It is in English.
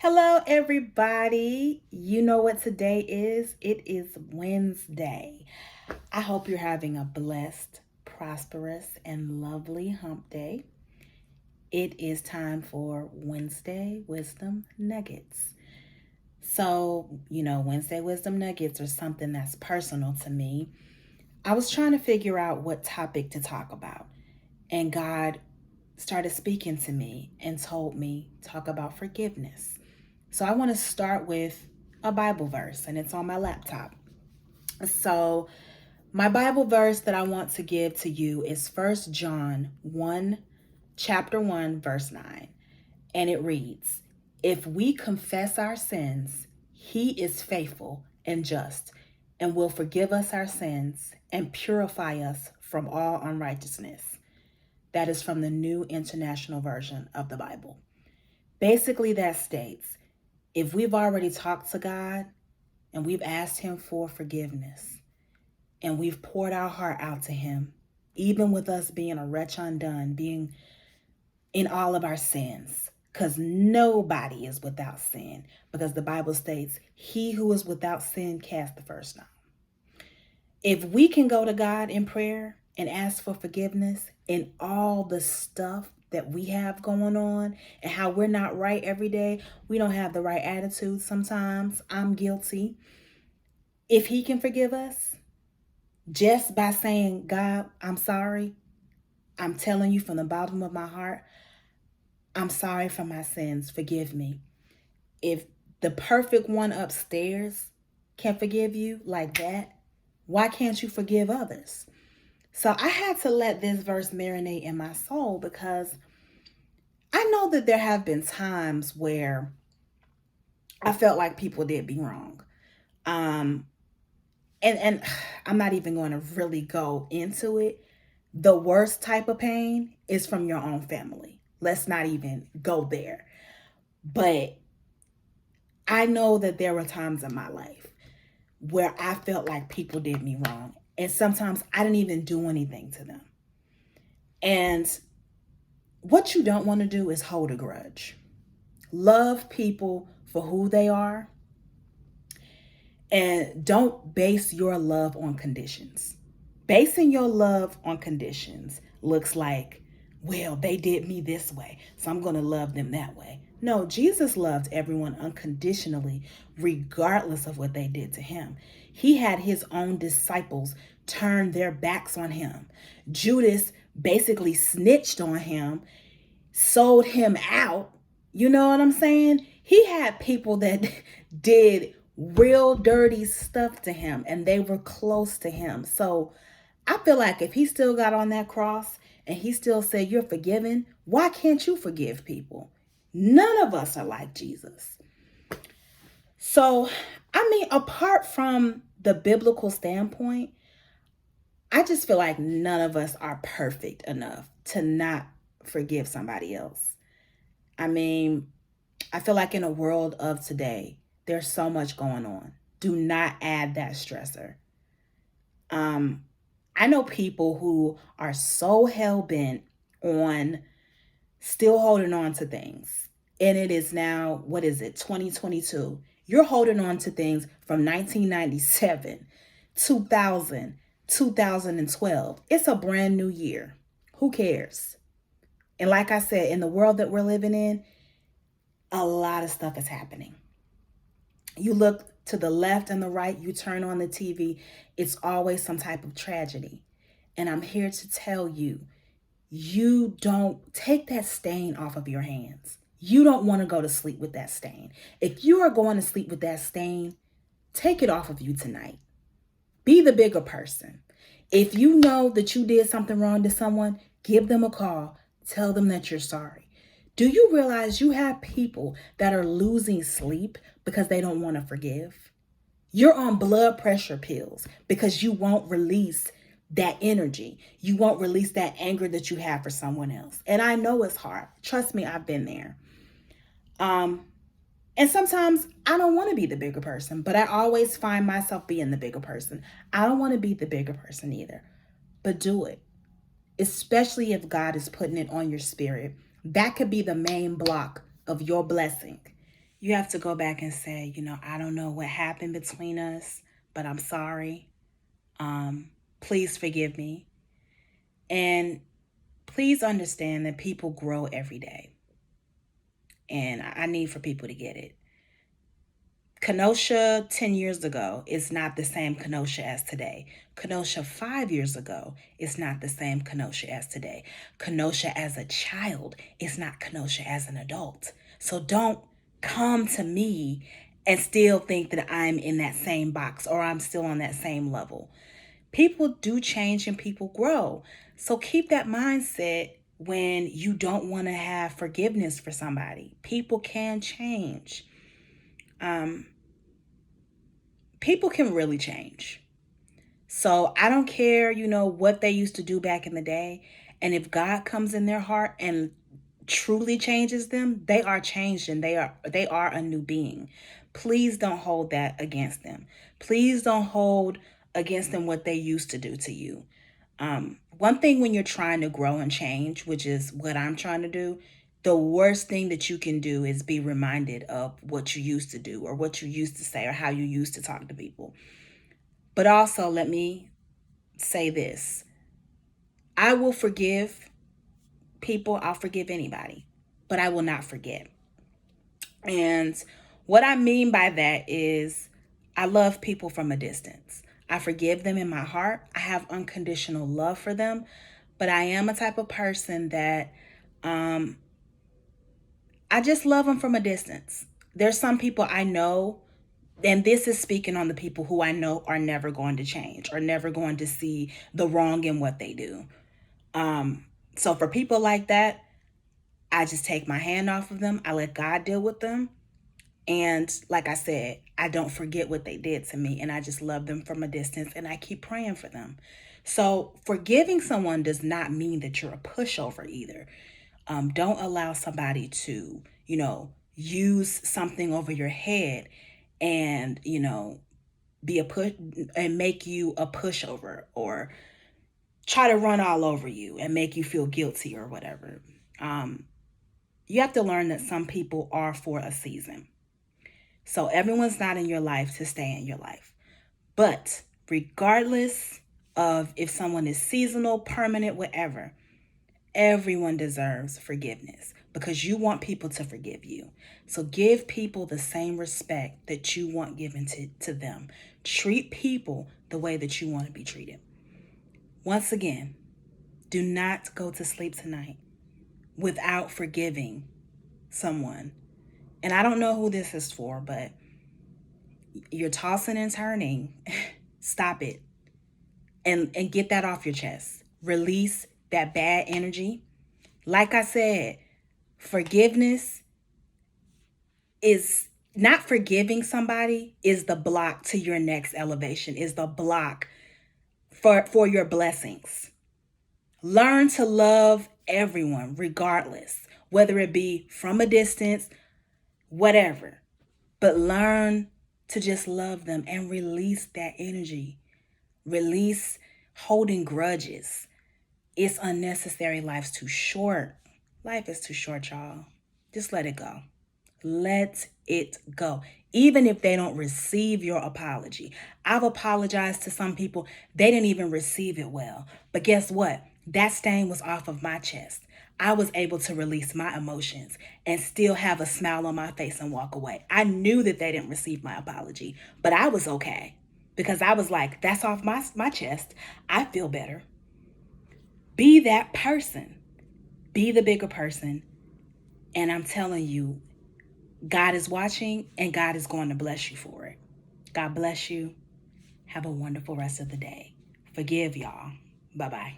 Hello, everybody. You know what today is? It is Wednesday. I hope you're having a blessed, prosperous, and lovely hump day. It is time for Wednesday Wisdom Nuggets. Wednesday Wisdom Nuggets are something that's personal to me. I was trying to figure out what topic to talk about, and God started speaking to me and told me talk about forgiveness. So I want to start with a Bible verse, and it's on my laptop. So my Bible verse that I want to give to you is First John 1, chapter 1, verse 9. And it reads, "If we confess our sins, he is faithful and just and will forgive us our sins and purify us from all unrighteousness." That is from the New International Version of the Bible. Basically, that states, if we've already talked to God and we've asked him for forgiveness and we've poured our heart out to him, even with us being a wretch undone, being in all of our sins, because nobody is without sin, because the Bible states, he who is without sin cast the first stone. If we can go to God in prayer and ask for forgiveness in all the stuff that we have going on and how we're not right every day, we don't have the right attitude sometimes. I'm guilty. If he can forgive us just by saying, God, I'm sorry. I'm telling you from the bottom of my heart, I'm sorry for my sins. Forgive me. If the perfect one upstairs can forgive you like that, why can't you forgive others? So I had to let this verse marinate in my soul, because I know that there have been times where I felt like people did me wrong. Um, and I'm not even going to really go into it. The worst type of pain is from your own family. Let's not even go there. But I know that there were times in my life where I felt like people did me wrong. And sometimes I didn't even do anything to them. And what you don't want to do is hold a grudge. Love people for who they are, and don't base your love on conditions. Basing your love on conditions looks like, well, they did me this way, so I'm going to love them that way. No, Jesus loved everyone unconditionally, regardless of what they did to him. He had his own disciples turn their backs on him. Judas basically snitched on him, sold him out. You know what I'm saying? He had people that did real dirty stuff to him, and they were close to him. So I feel like if he still got on that cross and he still said, you're forgiven, why can't you forgive people? None of us are like Jesus. So, apart from the biblical standpoint, I just feel like none of us are perfect enough to not forgive somebody else. I mean, I feel like in a world of today, there's so much going on. Do not add that stressor. I know people who are so hell bent on still holding on to things. And it is now, what is it, 2022? You're holding on to things from 1997, 2000, 2012. It's a brand new year. Who cares? And like I said, in the world that we're living in, a lot of stuff is happening. You look to the left and the right, you turn on the TV, it's always some type of tragedy. And I'm here to tell you, you don't take that stain off of your hands. You don't want to go to sleep with that stain. If you are going to sleep with that stain, take it off of you tonight. Be the bigger person. If you know that you did something wrong to someone, give them a call. Tell them that you're sorry. Do you realize you have people that are losing sleep because they don't want to forgive? You're on blood pressure pills because you won't release that energy. You won't release that anger that you have for someone else. And I know it's hard. Trust me, I've been there. And sometimes I don't want to be the bigger person, but I always find myself being the bigger person. I don't want to be the bigger person either, but do it. Especially if God is putting it on your spirit. That could be the main block of your blessing. You have to go back and say, I don't know what happened between us, but I'm sorry. Please forgive me. And please understand that people grow every day. And I need for people to get it. Kenosha 10 years ago is not the same Kenosha as today. Kenosha 5 years ago is not the same Kenosha as today. Kenosha as a child is not Kenosha as an adult. So don't come to me and still think that I'm in that same box or I'm still on that same level. People do change and people grow. So keep that mindset when you don't want to have forgiveness for somebody. People can change. People can really change. So I don't care, what they used to do back in the day. And if God comes in their heart and truly changes them, they are changed and they are a new being. Please don't hold that against them. Please don't hold against them what they used to do to you. One thing when you're trying to grow and change, which is what I'm trying to do, the worst thing that you can do is be reminded of what you used to do or what you used to say or how you used to talk to people. But also, let me say this. I will forgive people. I'll forgive anybody, but I will not forget. And what I mean by that is I love people from a distance. I forgive them in my heart. I have unconditional love for them, but I am a type of person that I just love them from a distance. There's some people I know, and this is speaking on the people who I know are never going to change or never going to see the wrong in what they do. So for people like that, I just take my hand off of them. I let God deal with them. And like I said, I don't forget what they did to me. And I just love them from a distance and I keep praying for them. So forgiving someone does not mean that you're a pushover either. Don't allow somebody to, use something over your head and, be a push and make you a pushover or try to run all over you and make you feel guilty or whatever. You have to learn that some people are for a season. So everyone's not in your life to stay in your life. But regardless of if someone is seasonal, permanent, whatever, everyone deserves forgiveness because you want people to forgive you. So give people the same respect that you want given to them. Treat people the way that you want to be treated. Once again, do not go to sleep tonight without forgiving someone. And I don't know who this is for, but you're tossing and turning. Stop it. And get that off your chest. Release that bad energy. Like I said, forgiveness is not forgiving somebody is the block to your next elevation, is the block for your blessings. Learn to love everyone regardless, whether it be from a distance, whatever. But learn to just love them and release that energy. Release holding grudges. It's unnecessary. Life's too short. Life is too short, y'all. Just let it go. Let it go. Even if they don't receive your apology. I've apologized to some people. They didn't even receive it well. But guess what? That stain was off of my chest. I was able to release my emotions and still have a smile on my face and walk away. I knew that they didn't receive my apology, but I was okay because I was like, that's off my chest. I feel better. Be that person. Be the bigger person. And I'm telling you, God is watching and God is going to bless you for it. God bless you. Have a wonderful rest of the day. Forgive y'all. Bye-bye.